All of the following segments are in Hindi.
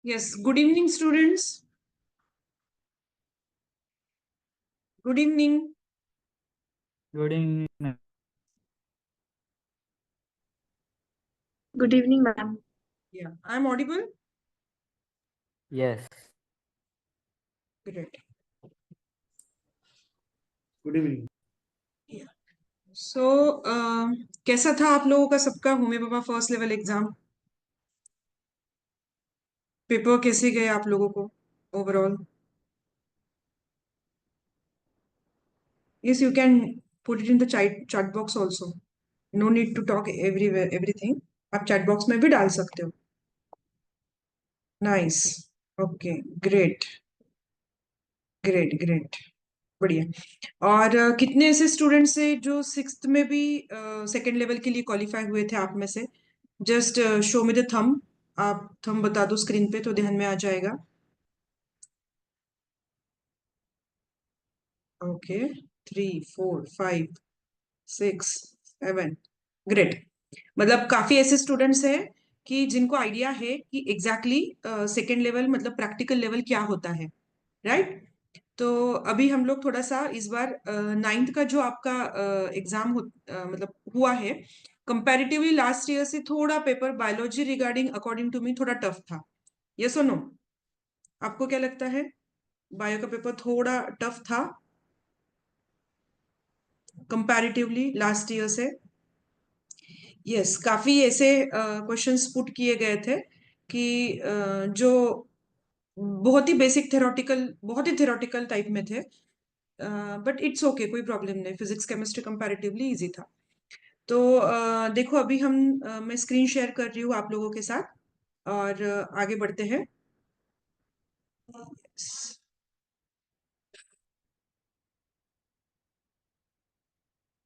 Yes, good evening, students. Good evening. Good evening, ma'am. Good evening, ma'am. Yeah, I'm audible. Yes. Great. Good evening. So, कैसा था आप लोगों का सबका होमी बाबा फर्स्ट लेवल एग्जाम? पेपर कैसे गए आप लोगों को overall? Yes, you can put it in the chat box also. No need to talk everywhere everything. आप chat box में भी डाल सकते हो. Nice. Okay. Great. Great. Great. बढ़िया. और कितने ऐसे स्टूडेंट्स हैं जो सिक्स्थ में भी सेकेंड लेवल के लिए क्वालिफाई हुए थे आप में से? Just show me the thumb. आप थंब बता दो स्क्रीन पे तो ध्यान में आ जाएगा. ओके. 3, 4, 5, 6, 7. ग्रेट. मतलब काफी ऐसे स्टूडेंट्स हैं कि जिनको आइडिया है कि एग्जैक्टली सेकेंड लेवल मतलब प्रैक्टिकल लेवल क्या होता है, राइट? तो अभी हम लोग थोड़ा सा इस बार नाइन्थ का जो आपका एग्जाम मतलब हुआ है, कंपैरेटिवली लास्ट ईयर से थोड़ा paper biology regarding according to me थोड़ा टफ था. यस और नो? आपको क्या लगता है? बायो का पेपर थोड़ा टफ था कंपैरेटिवली लास्ट ईयर से? यस, काफी ऐसे क्वेश्चंस पुट किए गए थे कि जो बहुत ही बेसिक थेरोटिकल, बहुत ही थेरोटिकल टाइप में थे. बट इट्स ओके, कोई प्रॉब्लम नहीं. फिजिक्स केमिस्ट्री कंपैरेटिवली इजी था. तो देखो अभी मैं स्क्रीन शेयर कर रही हूँ आप लोगों के साथ और आगे बढ़ते हैं.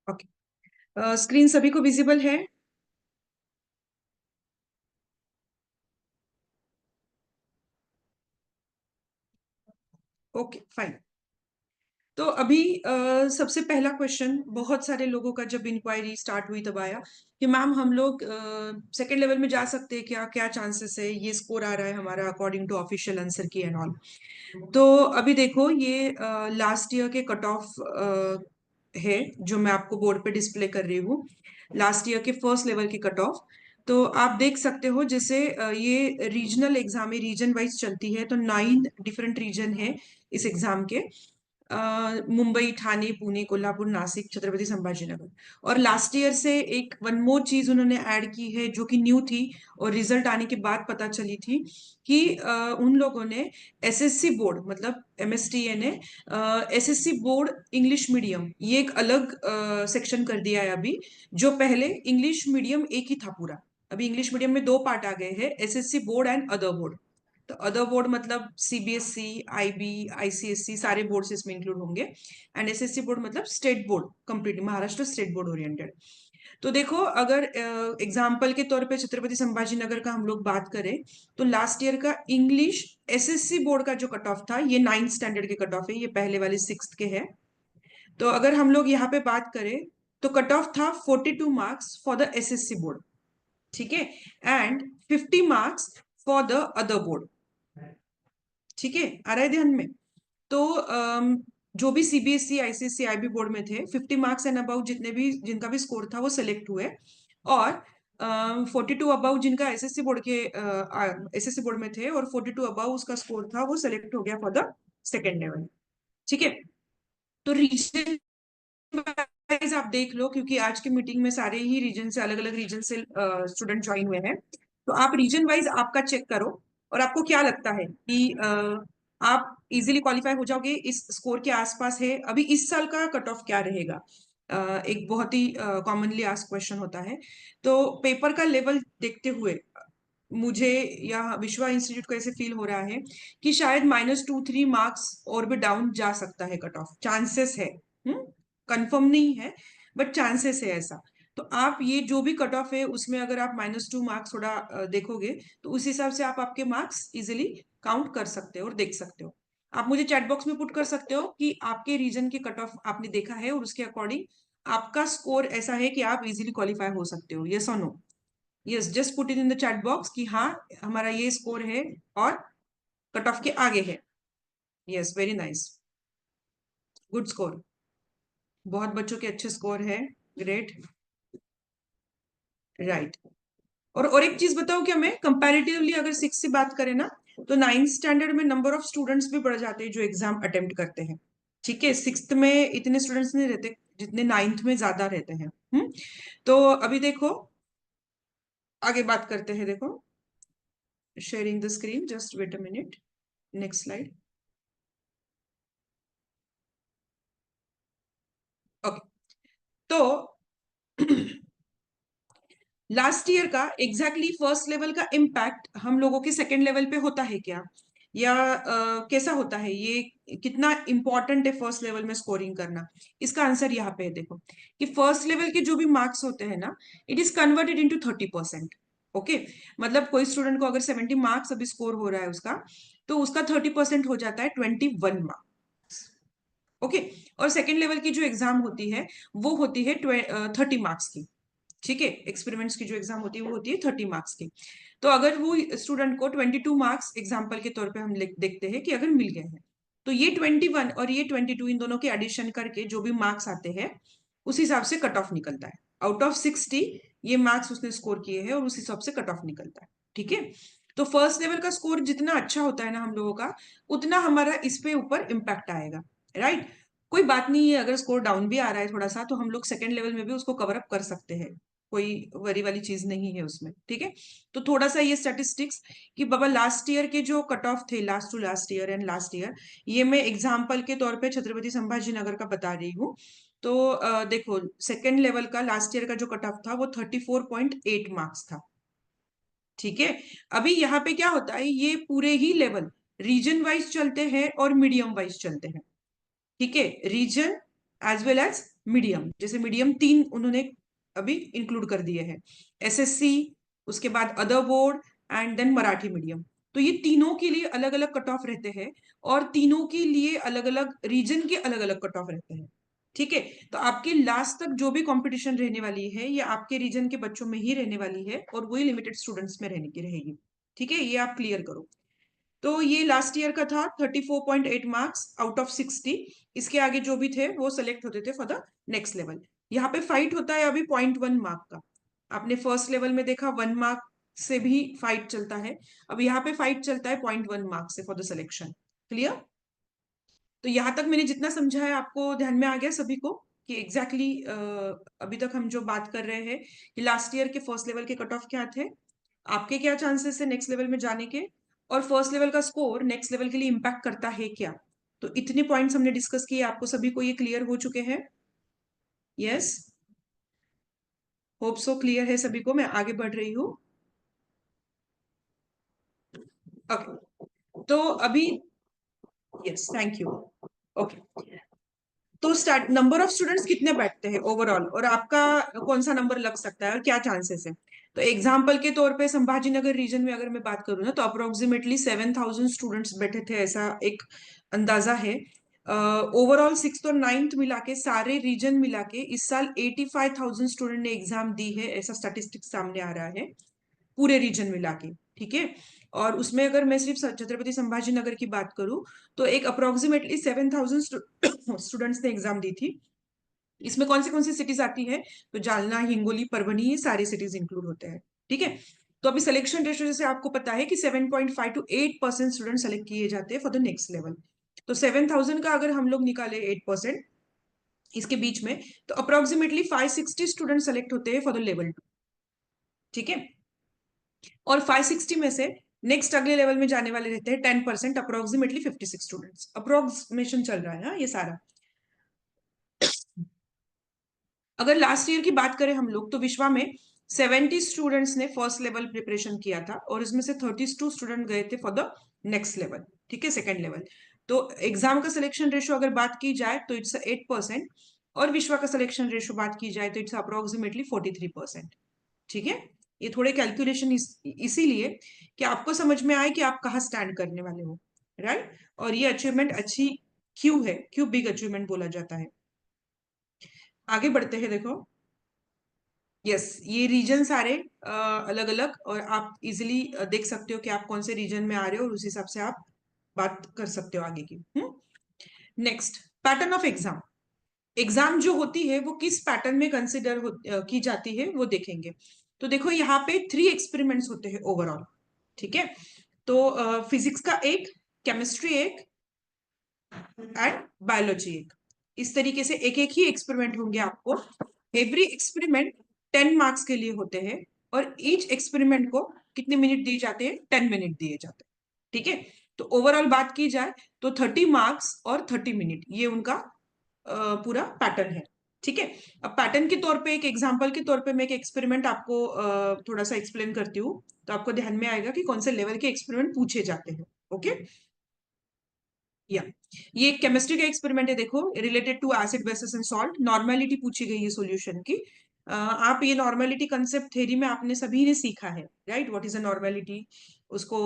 ओके. स्क्रीन सभी को विजिबल है? Okay, fine. तो अभी सबसे पहला क्वेश्चन बहुत सारे लोगों का जब इंक्वायरी स्टार्ट हुई तब आया कि मैम हम लोग सेकेंड लेवल में जा सकते हैं क्या? क्या चांसेस है? ये स्कोर आ रहा है हमारा अकॉर्डिंग टू ऑफिशियल आंसर की एंड ऑल. तो अभी देखो ये लास्ट ईयर के कट ऑफ है जो मैं आपको बोर्ड पे डिस्प्ले कर रही हूँ. लास्ट ईयर के फर्स्ट लेवल की कट ऑफ. तो आप देख सकते हो जैसे ये रीजनल एग्जाम है, रीजन वाइज चलती है. तो 9 डिफरेंट रीजन है इस एग्जाम के. मुंबई, ठाणे, पुणे, कोल्हापुर, नासिक, छत्रपति संभाजीनगर. और लास्ट ईयर से एक वन मोर चीज उन्होंने ऐड की है जो कि न्यू थी और रिजल्ट आने के बाद पता चली थी कि उन लोगों ने एसएससी बोर्ड मतलब एमएसटीए ने एसएससी बोर्ड इंग्लिश मीडियम ये एक अलग सेक्शन कर दिया है अभी. जो पहले इंग्लिश मीडियम एक ही था पूरा, अभी इंग्लिश मीडियम में 2 पार्ट आ गए हैं, SSC board and other board. तो अदर बोर्ड मतलब सीबीएसई, आईबी, आईसीएसई सारे बोर्ड इसमें इंक्लूड होंगे. एंड एसएससी बोर्ड मतलब state board, complete Maharashtra state board oriented. तो देखो अगर एग्जाम्पल के तौर पे छत्रपति संभाजी नगर का हम लोग बात करें तो लास्ट ईयर का इंग्लिश एसएससी बोर्ड का जो कट ऑफ था ये 9th स्टैंडर्ड के कट ऑफ है, ये पहले वाले 6th के है. तो अगर हम लोग यहाँ पे बात करें तो कट ऑफ था 42 marks for the assessee board, ठीक है, and 50 marks for the other board. ठीक है, आ रहा है ध्यान में? तो जो भी सीबीएसई, आईसीएसई, आईबी बोर्ड में थे 50 मार्क्स एंड अबाउ जितने भी जिनका भी स्कोर था वो सिलेक्ट हुए. और 42 अबाउ जिनका एसएससी बोर्ड के एसएससी बोर्ड में थे और 42 अबाउ उसका स्कोर था वो सिलेक्ट हो गया फॉर द सेकेंड लेवल. ठीक है. तो रीजन वाइज आप देख लो क्योंकि आज की मीटिंग में सारे ही रीजन से, अलग अलग रीजन से स्टूडेंट ज्वाइन हुए हैं. तो आप रीजन वाइज आपका चेक करो और आपको क्या लगता है कि आप इजीली क्वालिफाई हो जाओगे, इस स्कोर के आसपास है. अभी इस साल का कट ऑफ क्या रहेगा? एक बहुत ही कॉमनली आस्क क्वेश्चन होता है. तो पेपर का लेवल देखते हुए मुझे या विश्वा इंस्टीट्यूट को ऐसे फील हो रहा है कि शायद -2-3 मार्क्स और भी डाउन जा सकता है कट ऑफ. चांसेस है, कंफर्म नहीं है बट चांसेस है ऐसा. तो आप ये जो भी कट ऑफ है उसमें अगर आप -2 मार्क्स थोड़ा देखोगे तो उस हिसाब से आप आपके मार्क्स इजिली काउंट कर सकते हो और देख सकते हो. आप मुझे चैट बॉक्स में पुट कर सकते हो कि आपके रीजन की कट ऑफ आपने देखा है और उसके अकॉर्डिंग आपका स्कोर ऐसा है कि आप इजिली क्वालिफाई हो सकते हो. यस और no? Yes, just put it in the chat box कि हाँ हमारा ये स्कोर है और कट ऑफ के आगे है। Yes, very nice, good score, बहुत बच्चों के अच्छे स्कोर है, ग्रेट, राइट। और एक चीज बताओ, क्या मैं कंपैरेटिवली अगर 6 से बात करें ना, तो 9th स्टैंडर्ड में नंबर ऑफ स्टूडेंट्स भी बढ़ जाते हैं जो एग्जाम अटेम्प्ट करते हैं। ठीक है, 6th में इतने स्टूडेंट्स नहीं रहते जितने 9th में ज्यादा रहते हैं। तो अभी देखो, आगे बात करते हैं। देखो, sharing the screen, just wait a minute, next slide. Okay, तो लास्ट ईयर का एग्जैक्टली फर्स्ट लेवल का इम्पैक्ट हम लोगों के सेकेंड लेवल पे होता है क्या, या कैसा होता है, ये कितना इंपॉर्टेंट है फर्स्ट लेवल में स्कोरिंग करना? इसका आंसर यहाँ पे है। देखो कि फर्स्ट लेवल के जो भी मार्क्स होते हैं ना, it is converted into 30%। Okay, मतलब कोई स्टूडेंट को अगर 70 मार्क्स अभी स्कोर हो रहा है उसका, तो उसका 30% हो जाता है 21 मार्क्स। ओके, और सेकेंड लेवल की जो एग्जाम होती है वो होती है 30 मार्क्स की। ठीक है, एक्सपेरिमेंट्स की जो एग्जाम होती है वो होती है 30 मार्क्स की। तो अगर वो स्टूडेंट को 22 मार्क्स एग्जाम्पल के तौर पे हम देखते हैं कि अगर मिल गए हैं, तो ये 21 और ये 22, इन दोनों के एडिशन करके जो भी मार्क्स आते हैं उस हिसाब से कट ऑफ निकलता है। आउट ऑफ 60 ये मार्क्स उसने स्कोर किए हैं और उस हिसाब से कट ऑफ निकलता है। ठीक है, तो फर्स्ट लेवल का स्कोर जितना अच्छा होता है ना हम लोगों का, उतना हमारा इस पे ऊपर इम्पैक्ट आएगा, राइट। कोई बात नहीं है, अगर स्कोर डाउन भी आ रहा है थोड़ा सा, तो हम लोग सेकेंड लेवल में भी उसको कवर अप कर सकते हैं, कोई वरी वाली चीज नहीं है उसमें। ठीक है, तो थोड़ा सा ये स्टैटिस्टिक्स कि बाबा लास्ट ईयर के जो कट ऑफ थे, last to last year and last year, ये मैं एग्जाम्पल के तौर पे छत्रपति संभाजी नगर का बता रही हूँ। तो देखो, सेकेंड लेवल का लास्ट ईयर का जो कट ऑफ था वो 34.8 मार्क्स था। ठीक है, अभी यहाँ पे क्या होता है, ये पूरे ही लेवल रीजन वाइज चलते हैं और मीडियम वाइज चलते हैं। ठीक है, reason as well as medium, जैसे मीडियम 3 उन्होंने अभी इंक्लूड कर दिए हैं, एसएससी, उसके बाद other board and then Marathi medium. तो ये तीनों के लिए अलग अलग कट ऑफ रहते हैं और तीनों के लिए अलग अलग रीजन के अलग अलग कट ऑफ रहते हैं। ठीक है, तो आपकी लास्ट तक जो भी कंपटीशन रहने वाली है ये आपके रीजन के बच्चों में ही रहने वाली है और वही लिमिटेड स्टूडेंट्स में रहने की रहेगी। ठीक है, ये आप क्लियर करो। तो ये लास्ट ईयर का था 34.8 मार्क्स आउट ऑफ 60। इसके आगे जो भी थे वो सेलेक्ट होते थे फॉर द नेक्स्ट लेवल। यहाँ पे फाइट होता है अभी 0.1 मार्क का। आपने फर्स्ट लेवल में देखा 1 मार्क से भी फाइट चलता है, अब यहाँ पे फाइट चलता है 0.1 मार्क से फॉर द सिलेक्शन। क्लियर? तो यहाँ तक मैंने जितना समझा है आपको ध्यान में आ गया सभी को कि एग्जैक्टली अभी तक हम जो बात कर रहे हैं कि लास्ट ईयर के फर्स्ट लेवल के कट ऑफ क्या थे, आपके क्या चांसेस है नेक्स्ट लेवल में जाने के, और फर्स्ट लेवल का स्कोर नेक्स्ट लेवल के लिए इम्पैक्ट करता है क्या। तो इतने पॉइंट्स हमने डिस्कस किए, आपको सभी को ये क्लियर हो चुके हैं? यस, होप सो क्लियर है सभी को। मैं आगे बढ़ रही हूँ। ओके, तो अभी, यस, थैंक यू। ओके, तो स्टार्ट, नंबर ऑफ स्टूडेंट्स कितने बैठते हैं ओवरऑल, और आपका कौन सा नंबर लग सकता है और क्या चांसेस है? तो एग्जाम्पल के तौर पे संभाजी नगर रीजन में अगर मैं बात करूँ ना, तो अप्रोक्सीमेटली 7,000 स्टूडेंट्स बैठे थे, ऐसा एक अंदाजा है। ओवरऑल 6th और 9th मिला के, सारे रीजन मिला के इस साल 85,000 स्टूडेंट ने एग्जाम दी है, ऐसा स्टैटिस्टिक्स सामने आ रहा है पूरे रीजन मिला के। ठीक है, और उसमें अगर मैं सिर्फ छत्रपति संभाजी नगर की बात करूं, तो एक अप्रोक्सीमेटली 7,000 स्टूडेंट्स ने एग्जाम दी थी। इसमें कौन सी सिटीज आती है, तो जालना, हिंगोली, परभनी, ये सारी सिटीज इंक्लूड होते हैं। ठीक है, तो अभी सिलेक्शन रेशियो जैसे आपको पता है कि 7.5 to 8% स्टूडेंट सेलेक्ट किए जाते हैं फॉर द नेक्स्ट लेवल। तो 7,000 का अगर हम लोग निकाले 8% इसके बीच में, तो अप्रोक्सीमेटली 560 स्टूडेंट सेलेक्ट होते हैं फॉर द लेवल 2। ठीक है, और 560 में से नेक्स्ट अगले लेवल में जाने वाले रहते हैं 10%, अप्रोक्सीमेटली 56 स्टूडेंट्स। अप्रोक्सीमेशन चल रहा है ना ये सारा। अगर लास्ट ईयर की बात करें हम लोग, तो विश्वा में 70 स्टूडेंट्स ने फर्स्ट लेवल प्रिपरेशन किया था और इसमें से 32 स्टूडेंट गए थे फॉर द नेक्स्ट लेवल। ठीक है, सेकेंड लेवल। तो एग्जाम का सिलेक्शन रेशियो अगर बात की जाए तो इट्स 8%, और विश्वा का सिलेक्शन रेशियो बात की जाए तो इट्स अप्रोक्सीमेटली 43%। ठीक है, ये थोड़े कैलकुलेशन इसीलिए कि आपको समझ में आए कि आप कहाँ स्टैंड करने वाले हो, राइट। और ये अचीवमेंट अच्छी क्यों है, क्यों बिग अचीवमेंट बोला जाता है। आगे बढ़ते हैं। देखो, यस, ये रीजन सारे अलग अलग, और आप इजिली देख सकते हो कि आप कौन से रीजन में आ रहे हो और उस हिसाब से आप बात कर सकते हो आगे की। Next, pattern of exam. Exam जो होती है वो किस पैटर्न में कंसिडर की जाती है वो देखेंगे। तो देखो यहाँ पे 3 एक्सपेरिमेंट्स होते हैं ओवरऑल, ठीक है। तो फिजिक्स का एक, केमिस्ट्री एक एंड बायोलॉजी एक, इस तरीके से एक एक ही एक्सपेरिमेंट होंगे आपको। एवरी एक्सपेरिमेंट 10 मार्क्स के लिए होते हैं और ईच एक्सपेरिमेंट को कितने मिनट दिए जाते हैं? 10 मिनट दिए जाते हैं, ठीक है। तो ओवरऑल बात की जाए तो 30 मार्क्स और 30 मिनट, ये उनका पूरा पैटर्न है, ठीक है। अब पैटर्न के तौर पे, एक एग्जांपल के तौर पे मैं एक एक्सपेरिमेंट आपको थोड़ा सा एक्सप्लेन करती हूँ, तो आपको ध्यान में आएगा कि कौन से लेवल के एक्सपेरिमेंट पूछे जाते हैं। ओके, या ये केमिस्ट्री का एक्सपेरिमेंट है, देखो, related to acid bases and salt. Normality पूछी गई है सॉल्यूशन की। आप ये नॉर्मेलिटी कंसेप्ट थ्योरी में आपने सभी ने सीखा है, right? What is a normality, उसको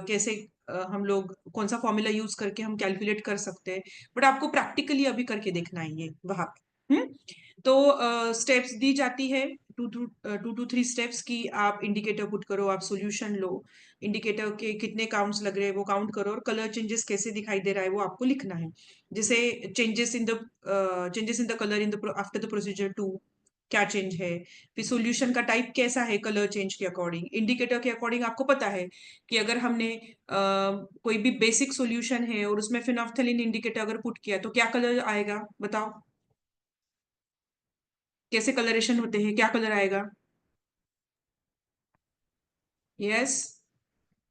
कैसे हम लोग कौन सा फॉर्मूला यूज करके हम कैलकुलेट कर सकते हैं, बट आपको प्रैक्टिकली अभी करके देखना है ये वहां पे। तो स्टेप्स दी जाती है, 2 to 3 स्टेप्स की। आप इंडिकेटर पुट करो, आप सॉल्यूशन लो, इंडिकेटर के कितने काउंट्स लग रहे हैं वो काउंट करो, और कलर चेंजेस कैसे दिखाई दे रहा है वो आपको लिखना है। जैसे changes in the colour in the after the procedure 2, क्या चेंज है। फिर सॉल्यूशन का टाइप कैसा है कलर चेंज के अकॉर्डिंग, इंडिकेटर के अकॉर्डिंग। आपको पता है कि अगर हमने कोई भी बेसिक सॉल्यूशन है और उसमें फिनोल्फ्थालीन इंडिकेटर अगर पुट किया तो क्या कलर आएगा, बताओ? कैसे कलरेशन होते हैं, क्या कलर आएगा? यस,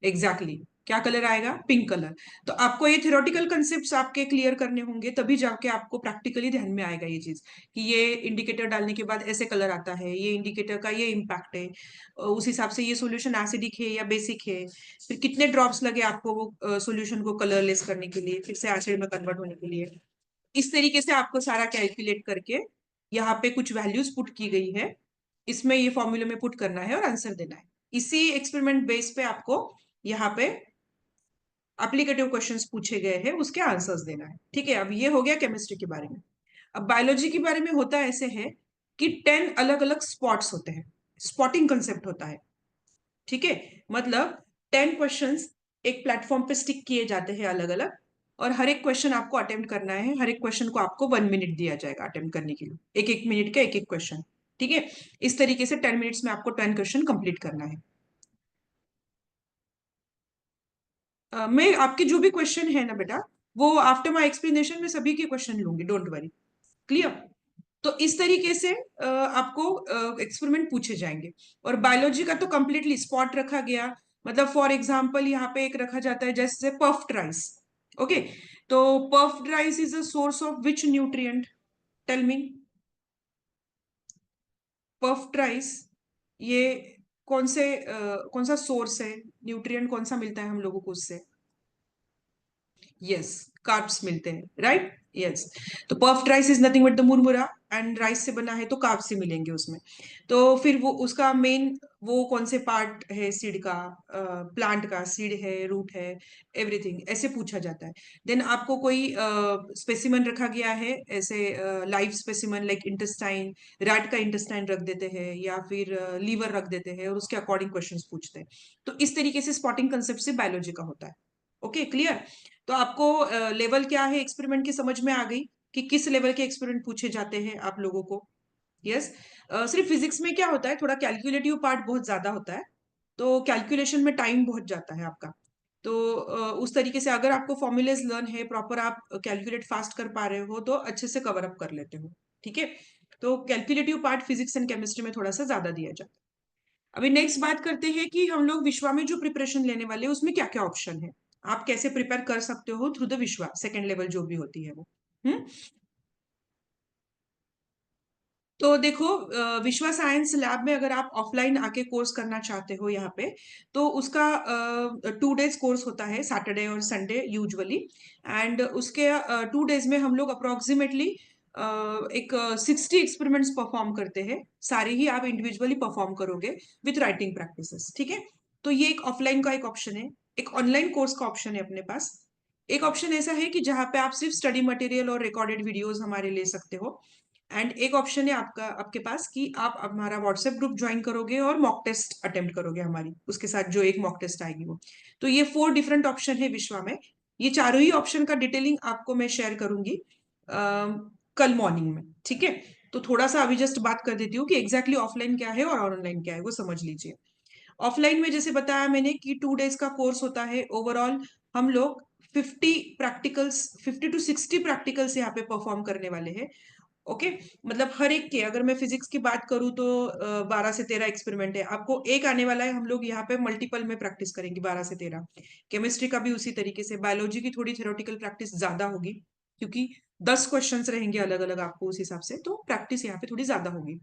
एग्जैक्टली, क्या कलर आएगा? Pink colour. तो आपको ये थ्योरेटिकल कंसेप्ट्स आपके क्लियर करने होंगे, तभी जाके आपको प्रैक्टिकली ध्यान में आएगा ये चीज, कि ये इंडिकेटर डालने के बाद ऐसे कलर आता है, ये इंडिकेटर का ये इम्पैक्ट है, उस हिसाब से ये सॉल्यूशन एसिडिक है या बेसिक है, फिर कितने ड्रॉप्स लगे आपको वो सॉल्यूशन को कलरलेस करने के लिए, फिर से एसिड में कन्वर्ट होने के लिए। इस तरीके से आपको सारा कैलकुलेट करके यहाँ पे कुछ वैल्यूज पुट की गई है, इसमें ये फॉर्मूले में पुट करना है और आंसर देना है। इसी एक्सपेरिमेंट बेस पे आपको यहाँ पे एप्लीकेटिव क्वेश्चंस पूछे गए हैं, उसके आंसर्स देना है, ठीक है। अब ये हो गया केमिस्ट्री के बारे में। अब बायोलॉजी के बारे में होता ऐसे है कि 10 अलग अलग स्पॉट्स होते हैं, स्पॉटिंग कंसेप्ट होता है, ठीक है। मतलब 10 क्वेश्चंस एक प्लेटफॉर्म पे स्टिक किए जाते हैं अलग अलग, और हर एक क्वेश्चन आपको अटेम्प्ट करना है। हर एक क्वेश्चन को आपको 1 मिनट दिया जाएगा अटेम्प्ट करने के लिए, एक एक मिनट का एक एक क्वेश्चन, ठीक है। इस तरीके से 10 मिनट्स में आपको 10 क्वेश्चन कंप्लीट करना है। मैं आपके जो भी क्वेश्चन है ना बेटा, वो आफ्टर माई एक्सप्लेनेशन में सभी के क्वेश्चन लूंगी, डोंट वरी, क्लियर। तो इस तरीके से आपको एक्सपेरिमेंट पूछे जाएंगे। और बायोलॉजी का तो कंप्लीटली स्पॉट रखा गया, मतलब फॉर एग्जांपल यहाँ पे एक रखा जाता है जैसे पफ्ड राइस। ओके, तो puffed rice is a source of which nutrient? Tell me. Puffed rice ये कौन सा सोर्स है, न्यूट्रिएंट कौन सा मिलता है हम लोगों को उससे? यस, कार्ब्स मिलते हैं, राइट? यस। तो puffed rice is nothing but the मुरमुरा, एंड राइस से बना है तो कार्ब्स से मिलेंगे उसमें। तो फिर वो उसका मेन वो कौन से पार्ट है सीड का, प्लांट का सीड है, रूट है, एवरीथिंग ऐसे पूछा जाता है। देन आपको कोई स्पेसिमन रखा गया है ऐसे, live specimen like intestine, rat का इंटेस्टाइन रख देते हैं या फिर लीवर रख देते हैं, और उसके अकॉर्डिंग क्वेश्चंस पूछते हैं। तो इस तरीके से स्पॉटिंग कंसेप्ट से बायोलॉजी का होता है। Okay, clear. तो आपको लेवल क्या है एक्सपेरिमेंट की समझ में आ गई, कि किस लेवल के एक्सपेरिमेंट पूछे जाते हैं आप लोगों को। यस। सिर्फ फिजिक्स में क्या होता है, थोड़ा कैलकुलेटिव पार्ट बहुत ज्यादा होता है, तो कैलकुलेशन में टाइम बहुत जाता है आपका। तो उस तरीके से अगर आपको फॉर्मूलेज लर्न है प्रॉपर, आप कैलकुलेट फास्ट कर पा रहे हो तो अच्छे से कवर अप कर लेते हो, ठीक है। तो calculative part physics and chemistry में थोड़ा सा ज्यादा दिया जाता है। अभी नेक्स्ट बात करते हैं कि हम लोग विश्वा में जो प्रिपरेशन लेने वाले हैं उसमें क्या क्या ऑप्शन है, आप कैसे प्रिपेयर कर सकते हो थ्रू द विश्वा सेकेंड लेवल जो भी होती है वो। हम्म तो देखो, विश्वा साइंस लैब में अगर आप ऑफलाइन आके कोर्स करना चाहते हो यहाँ पे, तो उसका 2 डेज कोर्स होता है, सैटरडे और संडे यूजुअली। एंड उसके 2 डेज में हम लोग अप्रोक्सीमेटली एक 60 एक्सपेरिमेंट्स परफॉर्म करते हैं, सारे ही आप इंडिविजुअली परफॉर्म करोगे विथ राइटिंग प्रैक्टिसेस, ठीक है। तो ये एक ऑफलाइन का एक ऑप्शन है। एक ऑनलाइन कोर्स का ऑप्शन है अपने पास। एक ऑप्शन ऐसा है कि जहाँ पे आप सिर्फ स्टडी मटेरियल और रिकॉर्डेड वीडियोस हमारे ले सकते हो। एंड एक ऑप्शन है आपका, आपके पास, कि आप हमारा व्हाट्सएप ग्रुप ज्वाइन करोगे और मॉक टेस्ट अटेम्प्ट करोगे हमारी, उसके साथ जो एक मॉक टेस्ट आएगी वो। तो ये 4 डिफरेंट ऑप्शन है विश्वा में। ये चारों ही ऑप्शन का डिटेलिंग आपको मैं शेयर करूंगी कल मॉर्निंग में, ठीक है। तो थोड़ा सा अभी जस्ट बात कर देती हूँ कि एग्जैक्टली ऑफलाइन क्या है और ऑनलाइन क्या है, वो समझ लीजिए। ऑफलाइन में जैसे बताया मैंने कि 2 डेज का कोर्स होता है ओवरऑल। हम लोग 50 टू 60 प्रैक्टिकल्स यहाँ पे परफॉर्म करने वाले हैं। ओके, मतलब हर एक के, अगर मैं फिजिक्स की बात करूँ तो 12 से 13 एक्सपेरिमेंट है, आपको एक आने वाला है। हम लोग यहाँ पे मल्टीपल में प्रैक्टिस करेंगे 12 से 13। केमिस्ट्री का भी उसी तरीके से, बायोलॉजी की थोड़ी थ्योरेटिकल प्रैक्टिस ज्यादा होगी क्योंकि 10 क्वेश्चंस रहेंगे अलग अलग आपको उस हिसाब से, तो प्रैक्टिस यहाँ पे थोड़ी ज्यादा होगी,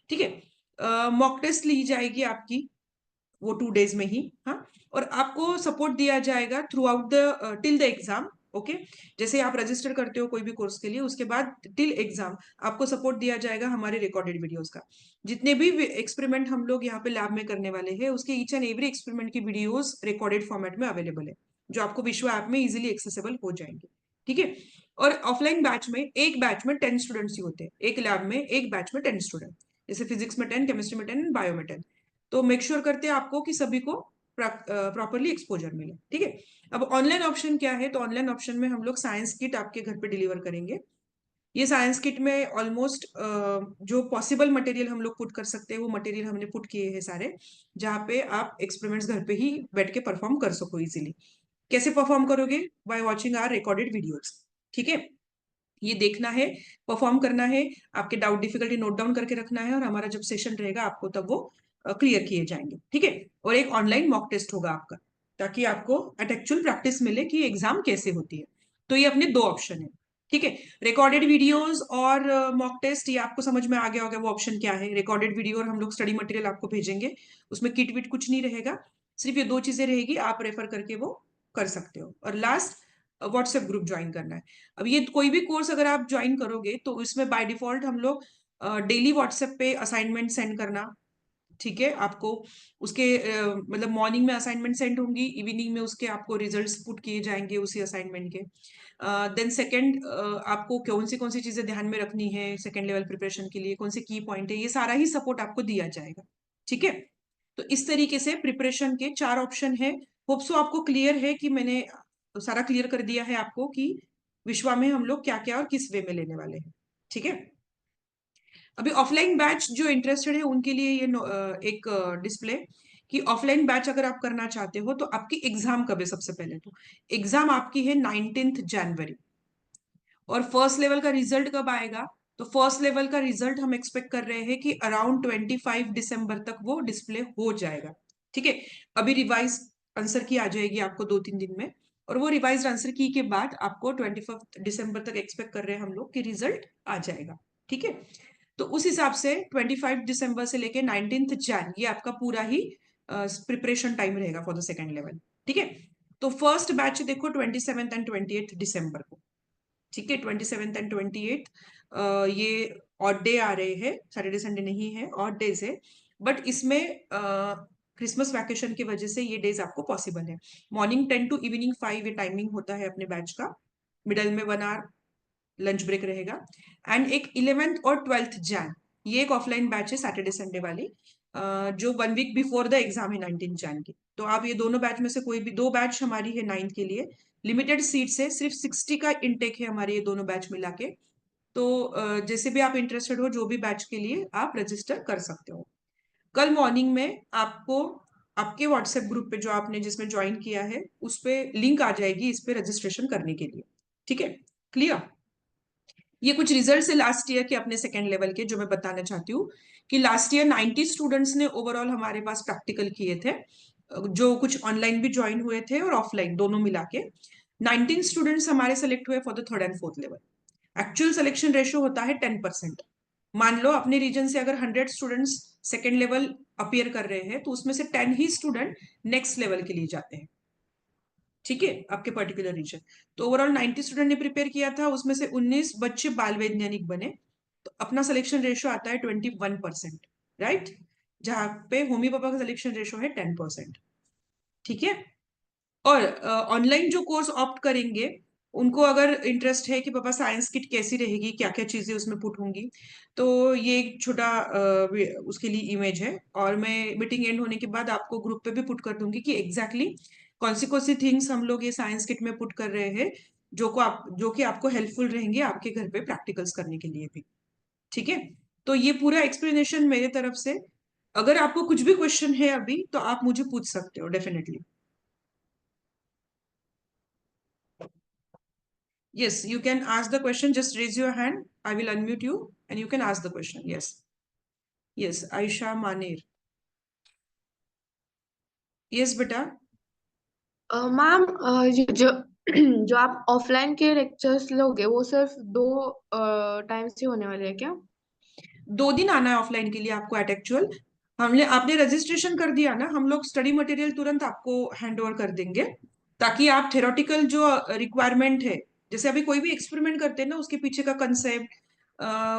ठीक है। मॉक टेस्ट ली जाएगी आपकी वो 2 डेज में ही, हाँ। और आपको सपोर्ट दिया जाएगा through out the till the exam. Okay, जैसे आप रजिस्टर करते हो कोई भी कोर्स के लिए, उसके बाद टिल एग्जाम आपको सपोर्ट दिया जाएगा हमारे रिकॉर्डेड वीडियोस का। जितने भी एक्सपेरिमेंट हम लोग यहाँ पे लैब में करने वाले हैं, उसके ईच एंड एवरी एक्सपेरिमेंट की वीडियोस रिकॉर्डेड फॉर्मेट में अवेलेबल है, जो आपको विश्व ऐप में इजिली एक्सेसिबल हो जाएंगे, ठीक है। और ऑफलाइन बैच में, एक बैच में 10 स्टूडेंट्स ही होते हैं, एक लैब में एक बैच में 10 स्टूडेंट, जैसे फिजिक्स में 10, केमिस्ट्री में 10, बायो में 10। तो मेक श्योर करते हैं आपको कि सभी को प्रॉपरली एक्सपोजर मिले, ठीक है। अब ऑनलाइन ऑप्शन क्या है, तो ऑनलाइन ऑप्शन में हम लोग साइंस किट आपके घर पे डिलीवर करेंगे। ये साइंस किट में ऑलमोस्ट जो पॉसिबल मटेरियल हम लोग पुट कर सकते हैं वो मटेरियल हमने पुट किए हैं सारे, जहाँ पे आप एक्सपेरिमेंट्स घर पे ही बैठ के परफॉर्म कर सको इजीली। कैसे परफॉर्म करोगे? By watching our recorded videos, ठीक है। ये देखना है, परफॉर्म करना है, आपके डाउट डिफिकल्टी नोट डाउन करके रखना है, और हमारा जब सेशन रहेगा आपको तब वो क्लियर किए जाएंगे, ठीक है। और एक ऑनलाइन मॉक टेस्ट होगा आपका, ताकि आपको एट एक्चुअल प्रैक्टिस मिले कि एग्जाम कैसे होती है। तो ये अपने दो ऑप्शन है, ठीक है। रिकॉर्डेड वीडियोस और मॉक टेस्ट, ये आपको समझ में आ गया होगा वो ऑप्शन क्या है। रिकॉर्डेड वीडियो और हम लोग स्टडी मटेरियल आपको भेजेंगे, उसमें किट विट कुछ नहीं रहेगा, सिर्फ ये दो चीजें रहेगी, आप रेफर करके वो कर सकते हो। और लास्ट, व्हाट्सएप ग्रुप ज्वाइन करना है। अब ये कोई भी कोर्स अगर आप ज्वाइन करोगे तो इसमें बाय डिफॉल्ट हम लोग डेली व्हाट्सएप पे असाइनमेंट सेंड करना, ठीक है आपको। उसके मतलब मॉर्निंग में असाइनमेंट सेंड होंगी, इवनिंग में उसके आपको रिजल्ट्स पुट किए जाएंगे उसी असाइनमेंट के। देन सेकंड, आपको कौन सी चीजें ध्यान में रखनी है सेकंड लेवल प्रिपरेशन के लिए, कौन से की पॉइंट है, ये सारा ही सपोर्ट आपको दिया जाएगा, ठीक है। तो इस तरीके से प्रिपरेशन के 4 ऑप्शन है। होप सो आपको क्लियर है कि मैंने सारा क्लियर कर दिया है आपको कि विश्वा में हम लोग क्या क्या और किस वे में लेने वाले हैं, ठीक है। अभी ऑफलाइन बैच जो इंटरेस्टेड है उनके लिए ये एक डिस्प्ले कि ऑफलाइन बैच अगर आप करना चाहते हो तो आपकी एग्जाम कब है। सबसे पहले तो एग्जाम आपकी है 19 जनवरी, और फर्स्ट लेवल का रिजल्ट कब आएगा? तो फर्स्ट लेवल का रिजल्ट हम एक्सपेक्ट कर रहे हैं कि अराउंड 25 दिसंबर तक वो डिस्प्ले हो जाएगा, ठीक है। अभी रिवाइज आंसर की आ जाएगी आपको 2-3 दिन में, और वो रिवाइज आंसर की के बाद आपको 25 दिसंबर तक एक्सपेक्ट कर रहे हैं हम लोग कि रिजल्ट आ जाएगा, ठीक है। तो उस हिसाब से 25 दिसंबर से लेके 19 जन, ये आपका पूरा ही प्रिपरेशन टाइम रहेगा फॉर द सेकेंड लेवल, ठीक है। तो फर्स्ट बैच देखो 27 एंड 28 दिसंबर को, ठीक है। 27 एंड 28 ये ऑड डे आ रहे हैं, सैटरडे संडे नहीं है, ऑड डेज है। बट इसमें क्रिसमस वैकेशन की वजह से ये डेज आपको पॉसिबल है। मॉर्निंग 10 टू इवनिंग 5 ये टाइमिंग होता है अपने बैच का, मिडल में 1 आवर लंच ब्रेक रहेगा। एंड एक 11th और 12th जैन, ये एक ऑफलाइन बैच है सैटरडे संडे वाली, जो 1 वीक बिफोर द एग्जाम है 19 जैन की। तो आप ये दोनों बैच में से कोई भी दो, बैच हमारी है 9th के लिए, लिमिटेड सीट्स है, सिर्फ 60 का इनटेक है हमारे ये दोनों बैच मिला के। तो जैसे भी आप इंटरेस्टेड हो जो भी बैच के लिए, आप रजिस्टर कर सकते हो। कल मॉर्निंग में आपको आपके व्हाट्सएप ग्रुप पे जो आपने जिसमें ज्वाइन किया है उस पे लिंक आ जाएगी इस पे रजिस्ट्रेशन करने के लिए, ठीक है। क्लियर? ये कुछ रिजल्ट है लास्ट ईयर के अपने सेकेंड लेवल के, जो मैं बताना चाहती हूँ कि लास्ट ईयर 90 स्टूडेंट्स ने ओवरऑल हमारे पास प्रैक्टिकल किए थे, जो कुछ ऑनलाइन भी ज्वाइन हुए थे और ऑफलाइन दोनों मिला के 19 स्टूडेंट्स हमारे सेलेक्ट हुए for the third and fourth level. Actual selection ratio होता है 10%। मान लो अपने रीजन से अगर 100 स्टूडेंट्स सेकेंड लेवल अपियर कर रहे हैं तो उसमें से 10 ही स्टूडेंट नेक्स्ट लेवल के लिए जाते हैं, ठीक है, आपके पर्टिकुलर रीजन। तो ओवरऑल 90 स्टूडेंट ने प्रिपेयर किया था, उसमें से 19 बच्चे बाल वैज्ञानिक बने, तो अपना सिलेक्शन रेशियो आता है 21%, राइट, जहां पे होमी पापा का सिलेक्शन रेशियो है 10%, ठीक है। और ऑनलाइन जो कोर्स ऑप्ट करेंगे उनको अगर इंटरेस्ट है कि पापा साइंस किट कैसी रहेगी, क्या क्या चीजें उसमें पुट होंगी, तो ये एक छोटा उसके लिए इमेज है, और मैं मीटिंग एंड होने के बाद आपको ग्रुप पे भी पुट कर दूंगी कि एग्जैक्टली कौन सी थिंग्स हम लोग ये साइंस किट में पुट कर रहे हैं जो कि आपको हेल्पफुल रहेंगे आपके घर पे प्रैक्टिकल्स करने के लिए भी। ठीक है, तो ये पूरा एक्सप्लेनेशन मेरे तरफ से। अगर आपको कुछ भी क्वेश्चन है अभी तो आप मुझे पूछ सकते हो definitely. Yes, you can ask the question. Just raise your hand. I will unmute you and you can ask the question. Yes. Yes, Aisha Manir. Yes, beta. Ma'am जो जो आप ऑफलाइन के लेक्चर्स लोगे वो सिर्फ 2 टाइम से होने वाले हैं क्या? 2 दिन आना है ऑफलाइन के लिए आपको एट एक्चुअल। हमने आपने रजिस्ट्रेशन कर दिया ना, हम लोग स्टडी मटेरियल तुरंत आपको हैंड ओवर कर देंगे, ताकि आप थेरोटिकल जो रिक्वायरमेंट है, जैसे अभी कोई भी एक्सपेरिमेंट करते हैं ना, उसके पीछे का कंसेप्ट,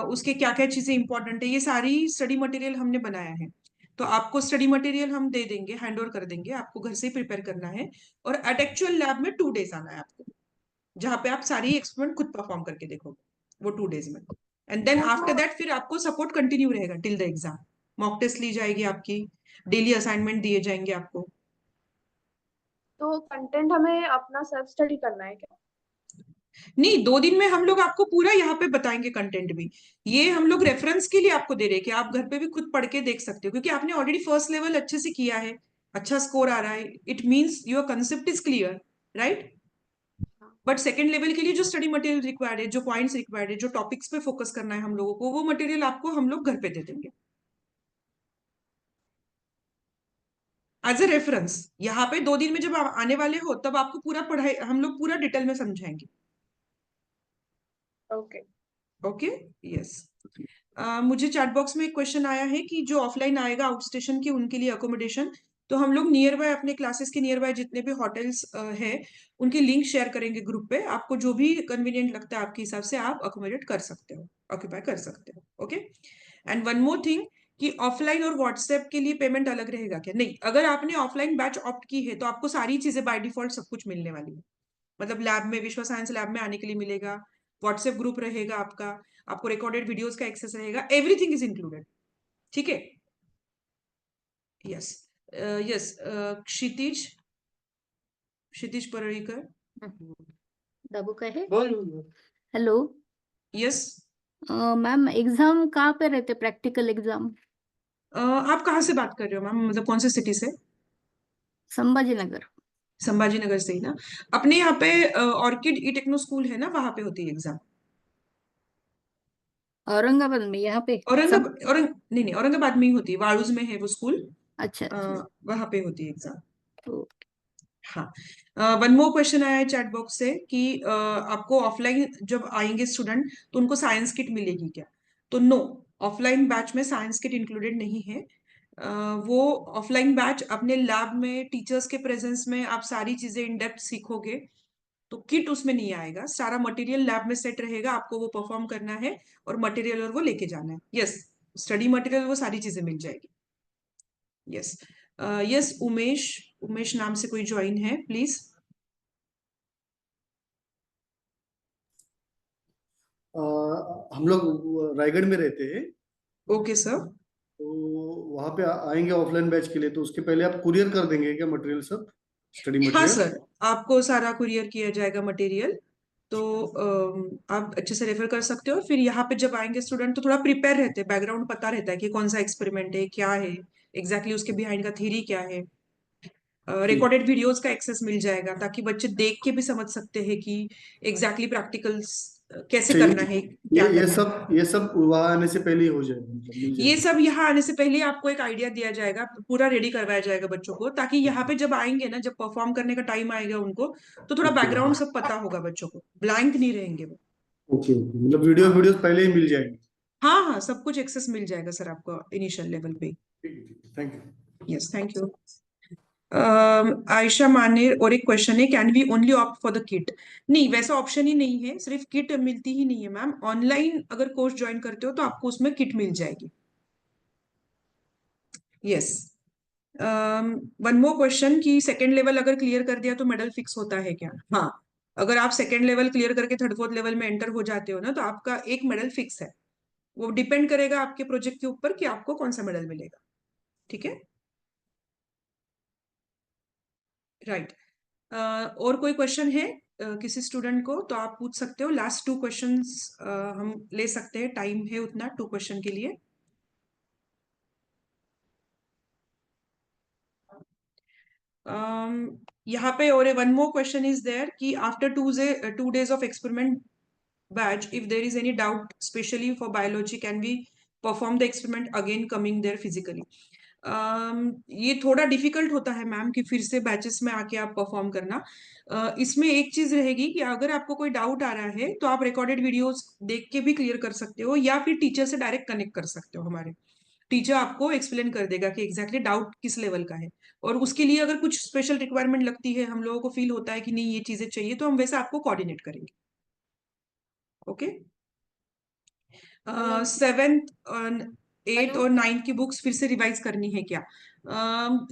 उसके क्या क्या चीजें इंपॉर्टेंट है, ये सारी स्टडी मटेरियल हमने बनाया है। तो आपको स्टडी मटेरियल हम दे देंगे, हैंड ओवर कर देंगे, आपको घर से ही प्रिपेयर करना है। और एट एक्चुअल लैब में 2 डेज आना है आपको, जहाँ पे आप सारी एक्सपेरिमेंट खुद परफॉर्म करके देखोगे वो 2 डेज में। एंड देन आफ्टर दैट फिर आपको सपोर्ट कंटिन्यू रहेगा till the exam. Mock test ली जाएगी आपकी, डेली असाइनमेंट दिए जाएंगे आपको। तो कंटेंट हमें अपना सेल्फ स्टडी करना है क्या? नहीं, 2 दिन में हम लोग आपको पूरा यहाँ पे बताएंगे कंटेंट भी। ये हम लोग रेफरेंस के लिए आपको दे रहे हैं कि आप घर पे भी खुद पढ़ के देख सकते हो, क्योंकि आपने ऑलरेडी फर्स्ट लेवल अच्छे से किया है, अच्छा स्कोर आ रहा है, it means your concept is clear, right. हाँ। बट सेकेंड लेवल के लिए जो स्टडी मटेरियल रिक्वायर्ड है, जो पॉइंट्स रिक्वायर्ड है, जो टॉपिक्स पे फोकस करना है हम लोगों को, वो मटेरियल आपको हम लोग घर पे दे देंगे एज ए रेफरेंस। यहाँ पे 2 दिन में जब आप आने वाले हो तब आपको पूरा पढ़ाई हम लोग पूरा डिटेल में समझाएंगे। ओके। ओके। यस। मुझे चैट बॉक्स में एक क्वेश्चन आया है कि जो ऑफलाइन आएगा आउट स्टेशन की उनके लिए अकोमोडेशन, तो हम लोग नियर बाय अपने क्लासेस के नियर बाय जितने भी होटल्स है उनकी लिंक शेयर करेंगे ग्रुप पे। आपको जो भी कन्वीनियंट लगता है आपके हिसाब से आप अकोमोडेट कर सकते हो, ऑक्यूपाई कर सकते हो। Okay. And one more thing कि ऑफलाइन और व्हाट्सएप के लिए पेमेंट अलग रहेगा क्या? नहीं, अगर आपने ऑफलाइन बैच ऑप्ट की है तो आपको सारी चीजें बाय डिफॉल्ट सब कुछ मिलने वाली है। मतलब लैब में, विश्व साइंस लैब में आने के लिए मिलेगा, व्हाट्सएप ग्रुप रहेगा आपका, आपको रिकॉर्डेड वीडियोस का एक्सेस रहेगा, एवरीथिंग इज इंक्लूडेड। ठीक है। यस। यस। क्षितिज, क्षितिज परळीकर। दाबू का है। बोल। Hello yes. मैम, एग्जाम कहाँ पे रहते, प्रैक्टिकल एग्जाम? आप कहाँ से बात कर रहे हो मैम, मतलब कौन से सिटी से? संभाजी नगर। संभाजी नगर से ही ना? अपने यहाँ पे ऑर्किड ई टेक्नो स्कूल है ना, वहां पे होती है एग्जाम। औरंगाबाद में यहाँ पे सब। औरंगाबाद नहीं नहीं, औरंगाबाद में ही होती है, वाड़ूज में है वो स्कूल। अच्छा अच्छा। वहां पे होती है एग्जाम। तो हाँ। वन मोर क्वेश्चन आया है चैट बॉक्स से कि आपको ऑफलाइन जब आएंगे स्टूडेंट तो उनको साइंस किट मिलेगी क्या? तो नो, ऑफलाइन बैच में साइंस किट इंक्लूडेड नहीं है। वो ऑफलाइन बैच अपने लैब में टीचर्स के प्रेजेंस में आप सारी चीजें इन डेप्थ सीखोगे, तो किट उसमें नहीं आएगा। सारा मटेरियल लैब में सेट रहेगा, आपको वो परफॉर्म करना है और मटेरियल और वो लेके जाना है। यस, स्टडी मटेरियल वो सारी चीजें मिल जाएगी। यस। यस, उमेश, उमेश नाम से कोई ज्वाइन है प्लीज? हम लोग रायगढ़ में रहते हैं, ओके सर। तो वहाँ पे आएंगे ऑफलाइन बैच के लिए, तो उसके पहले आप कुरियर कर देंगे क्या मटेरियल, सब स्टडी हाँ मटेरियल? सर, आपको सारा कुरियर किया जाएगा मटेरियल। तो आप अच्छे से रेफर कर सकते हो। फिर यहाँ पे जब आएंगे स्टूडेंट तो थोड़ा प्रिपेयर रहते हैं, बैकग्राउंड पता रहता है कि कौन सा एक्सपेरिमेंट है, क्या है एग्जैक्टली उसके बिहाइंड का थ्योरी क्या है। ठीक। रिकॉर्डेड वीडियोस का एक्सेस मिल जाएगा ताकि बच्चे देख के भी समझ सकते हैं कि एग्जैक्टली प्रैक्टिकल्स कैसे अच्छा, करना है, ये क्या ये करना है। सब ये सब वहाँ आने से पहले ही हो जाएगा, मतलब मिल ये जाएगा? सब यहाँ आने से पहले आपको एक आइडिया दिया जाएगा, पूरा रेडी करवाया जाएगा बच्चों को, ताकि यहाँ पे जब आएंगे ना, जब परफॉर्म करने का टाइम आएगा उनको, तो थोड़ा ओके बैकग्राउंड सब पता होगा बच्चों को, ब्लैंक नहीं रहेंगे वो। ओके ओके, मतलब वीडियो हाँ वीडियोस पहले ही मिल जाएंगे? हाँ हाँ, सब कुछ एक्सेस मिल जाएगा सर आपको इनिशियल लेवल पे। ठीक है, thank you. Yes, thank you. Ayesha Maner, और एक क्वेश्चन है, can we only opt for the kit? नहीं, वैसा ऑप्शन ही नहीं है, सिर्फ किट मिलती ही नहीं है मैम। ऑनलाइन अगर कोर्स ज्वाइन करते हो तो आपको उसमें किट मिल जाएगी। यस। वन मोर क्वेश्चन कि सेकेंड लेवल अगर क्लियर कर दिया तो मेडल फिक्स होता है क्या? हाँ, अगर आप सेकेंड लेवल क्लियर करके थर्ड फोर्थ लेवल में एंटर हो जाते हो ना, तो आपका एक मेडल फिक्स है। वो डिपेंड करेगा आपके प्रोजेक्ट के ऊपर कि आपको कौन सा मेडल मिलेगा। ठीक है, राइट। और कोई क्वेश्चन है किसी स्टूडेंट को तो आप पूछ सकते हो। लास्ट 2 क्वेश्चंस हम ले सकते हैं, टाइम है उतना 2 क्वेश्चन के लिए। यहाँ पे और one more question is there कि after 2 days of experiment batch, if there is any doubt especially for biology, can we perform the experiment again coming there physically? ये थोड़ा डिफिकल्ट होता है मैम कि फिर से बैचेस में आके आप परफॉर्म करना। इसमें एक चीज रहेगी कि अगर आपको कोई डाउट आ रहा है तो आप रिकॉर्डेड वीडियोस देख के भी क्लियर कर सकते हो, या फिर टीचर से डायरेक्ट कनेक्ट कर सकते हो। हमारे टीचर आपको एक्सप्लेन कर देगा कि एग्जैक्टली डाउट किस लेवल का है, और उसके लिए अगर कुछ स्पेशल रिक्वायरमेंट लगती है, हम लोगों को फील होता है कि नहीं ये चीजें चाहिए, तो हम वैसे आपको कोऑर्डिनेट करेंगे। ओके। 7th 8th और 9th की बुक्स फिर से रिवाइज करनी है क्या?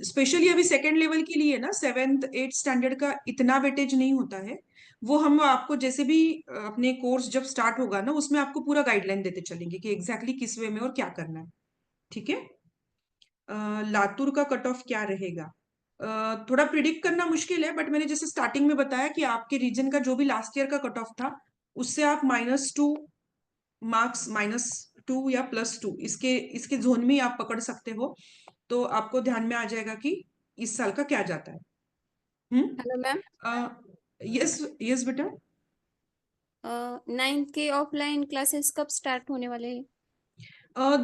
स्पेशली अभी सेकेंड लेवल के लिए ना 7th 8th स्टैंडर्ड का इतना वेटेज नहीं होता है। वो हम आपको जैसे भी अपने कोर्स जब स्टार्ट होगा ना, उसमें आपको पूरा गाइडलाइन देते चलेंगे कि एग्जैक्टली किस वे में और क्या करना है। ठीक है। लातूर का कट ऑफ क्या रहेगा? थोड़ा प्रिडिक्ट करना मुश्किल है, बट मैंने जैसे स्टार्टिंग में बताया कि आपके रीजन का जो भी लास्ट ईयर का कट ऑफ था, उससे आप -2 मार्क्स, -2 या +2 इसके इसके जोन में ही आप पकड़ सकते हो। तो आपको ध्यान में आ जाएगा कि इस साल का क्या जाता है। Hello ma'am. यस यस बेटा। 9th के ऑफलाइन क्लासेस कब स्टार्ट होने वाले हैं?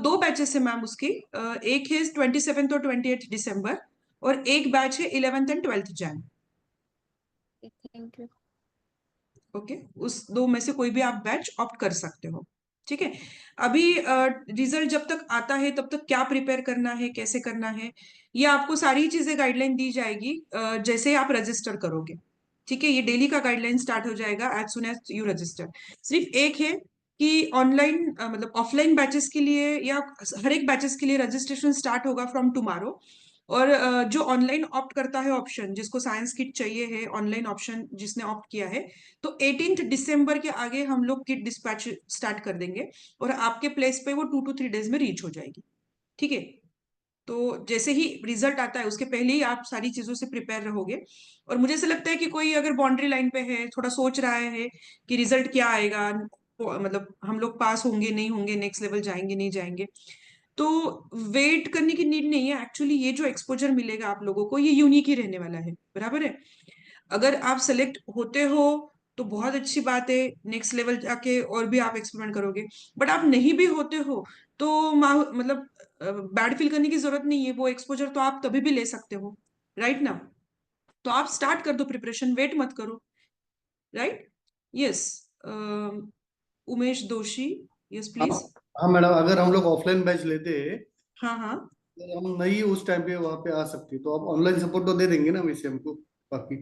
2 बैचेस है मैम उसकी। एक है 27 और 28 दिसंबर, और एक बैच है 11th and 12th Jain. Thank you. Okay, उस 2 में से कोई भी आप बैच ऑप्ट कर सकते हो। ठीक है। अभी रिजल्ट जब तक आता है तब तक क्या प्रिपेयर करना है, कैसे करना है, ये आपको सारी चीजें गाइडलाइन दी जाएगी जैसे आप रजिस्टर करोगे। ठीक है, ये डेली का गाइडलाइन स्टार्ट हो जाएगा as soon as you register. सिर्फ एक है कि ऑनलाइन मतलब ऑफलाइन बैचेस के लिए या हर एक बैचेस के लिए रजिस्ट्रेशन स्टार्ट होगा फ्रॉम टुमारो। और जो ऑनलाइन ऑप्ट करता है ऑप्शन, जिसको साइंस किट चाहिए है, ऑनलाइन ऑप्शन जिसने ऑप्ट किया है, तो 18 दिसंबर के आगे हम लोग किट डिस्पैच स्टार्ट कर देंगे, और आपके प्लेस पे वो 2 to 3 डेज में रीच हो जाएगी। ठीक है। तो जैसे ही रिजल्ट आता है उसके पहले ही आप सारी चीजों से प्रिपेयर रहोगे। और मुझे ऐसा लगता है कि कोई अगर बाउंड्री लाइन पे है, थोड़ा सोच रहा है कि रिजल्ट क्या आएगा, मतलब हम लोग पास होंगे नहीं होंगे, नेक्स्ट लेवल जाएंगे नहीं जाएंगे, तो वेट करने की नीड नहीं है। एक्चुअली ये जो एक्सपोजर मिलेगा आप लोगों को, ये यूनिक ही रहने वाला है। बराबर है। अगर आप सेलेक्ट होते हो तो बहुत अच्छी बात है, नेक्स्ट लेवल जाके और भी आप एक्सपेरिमेंट करोगे। बट आप नहीं भी होते हो तो मतलब बैड फील करने की जरूरत नहीं है, वो एक्सपोजर तो आप तभी भी ले सकते हो। राइट ना? तो आप स्टार्ट कर दो प्रिपरेशन, वेट मत करो। राइट। यस। उमेश दोषी, यस प्लीज। हाँ मैडम, अगर हम लोग ऑफलाइन बैच लेते हैं, हाँ हाँ। अगर हम नहीं उस टाइम पे वहां पे आ सकते, तो आप ऑनलाइन सपोर्ट तो दे देंगे ना वैसे हमको बाकी?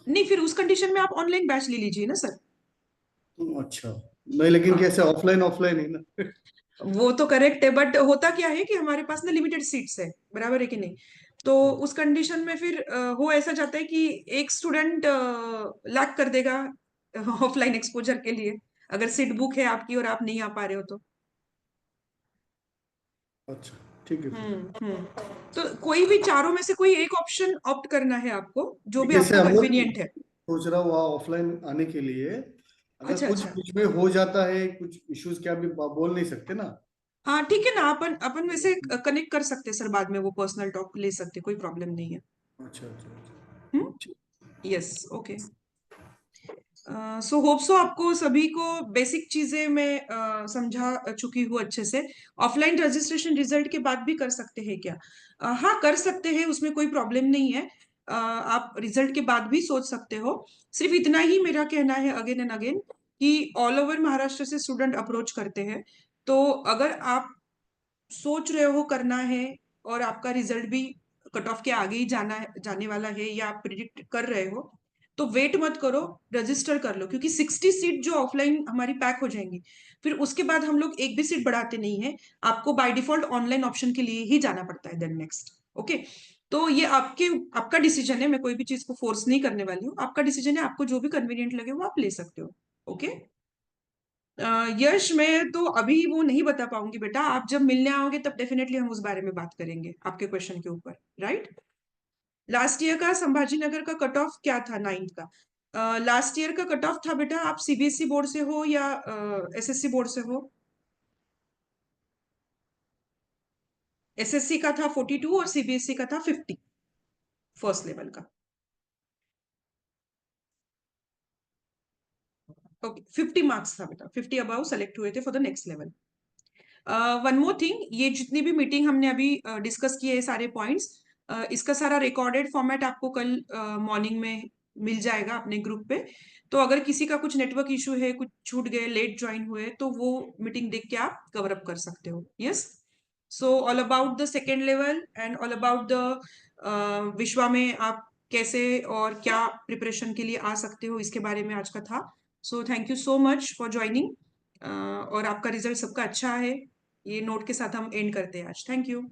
नहीं, फिर उस कंडीशन में आप ऑनलाइन बैच ले लीजिए ना सर। अच्छा, नहीं लेकिन कैसे ऑफलाइन ऑफलाइन है ना? वो तो करेक्ट है, बट होता क्या है कि हमारे पास ना लिमिटेड सीट्स है। बराबर है कि नहीं? तो उस कंडीशन में फिर हो ऐसा जाता है कि एक स्टूडेंट लैक कर देगा ऑफलाइन एक्सपोजर के लिए, अगर सीट बुक है आपकी और आप नहीं आ पा रहे हो तो। अच्छा, ठीक है फिर। तो कोई भी चारों में से कोई एक ऑप्शन ऑप्ट करना है आपको, जो भी जैसे आपको हम लोग कन्वीनियंट है। सोच रहा हूँ वहाँ ऑफलाइन आने के लिए, अगर अच्छा कुछ अच्छा। बीच में हो जाता है, कुछ इश्यूज क्या भी बोल नहीं सकते ना? हाँ ठीक है ना, अपन अपन वैसे कनेक्ट कर सकते हैं सर, बाद में वो पर्सनल टॉक ले सकते, कोई प्रॉब्लम नहीं है। अच्छा अच्छा अच्छा। Yes. Okay. So hope so आपको सभी को बेसिक चीजें मैं समझा चुकी हूँ अच्छे से। ऑफलाइन रजिस्ट्रेशन रिजल्ट के बाद भी कर सकते हैं क्या? हाँ कर सकते हैं, उसमें कोई प्रॉब्लम नहीं है। आप रिजल्ट के बाद भी सोच सकते हो। सिर्फ इतना ही मेरा कहना है अगेन एंड अगेन कि ऑल ओवर महाराष्ट्र से स्टूडेंट अप्रोच करते हैं। तो अगर आप सोच रहे हो करना है और आपका रिजल्ट भी कट ऑफ के आगे ही जाने वाला है, या आप प्रिडिक्ट कर रहे हो, तो वेट मत करो, रजिस्टर कर लो। क्योंकि 60 सीट जो ऑफलाइन हमारी पैक हो जाएंगी, फिर उसके बाद हम लोग एक भी सीट बढ़ाते नहीं है। आपको बाय डिफॉल्ट ऑनलाइन ऑप्शन के लिए ही जाना पड़ता है देन नेक्स्ट। ओके। तो ये आपका डिसीजन है, मैं कोई भी चीज को फोर्स नहीं करने वाली हूँ, आपका डिसीजन है। आपको जो भी कन्वीनियंट लगे वो आप ले सकते हो। ओके। यश, मैं तो अभी वो नहीं बता पाऊंगी बेटा, आप जब मिलने आओगे तब डेफिनेटली हम उस बारे में बात करेंगे आपके क्वेश्चन के ऊपर। राइट। लास्ट ईयर का संभाजी नगर का कट ऑफ क्या था 9th का? लास्ट ईयर का कट ऑफ था बेटा, आप सीबीएसई बोर्ड से हो या एसएससी बोर्ड से हो? एसएससी का था 42 और सीबीएसई का था 50 फर्स्ट लेवल का। ओके, 50 मार्क्स था बेटा, 50 अबाउ सेलेक्ट हुए थे for the next level. One more thing, ये जितनी भी मीटिंग हमने अभी डिस्कस किए हैं सारे पॉइंट्स, इसका सारा रिकॉर्डेड फॉर्मेट आपको कल मॉर्निंग में मिल जाएगा अपने ग्रुप पे। तो अगर किसी का कुछ नेटवर्क इशू है, कुछ छूट गए, लेट ज्वाइन हुए, तो वो मीटिंग देख के आप कवर अप कर सकते हो। Yes, so all about the second level and all about the विश्वा में आप कैसे और क्या प्रिपरेशन के लिए आ सकते हो, इसके बारे में आज का था। So thank you so much for joining, और आपका रिजल्ट सबका अच्छा है। ये नोट के साथ हम एंड करते हैं आज। Thank you.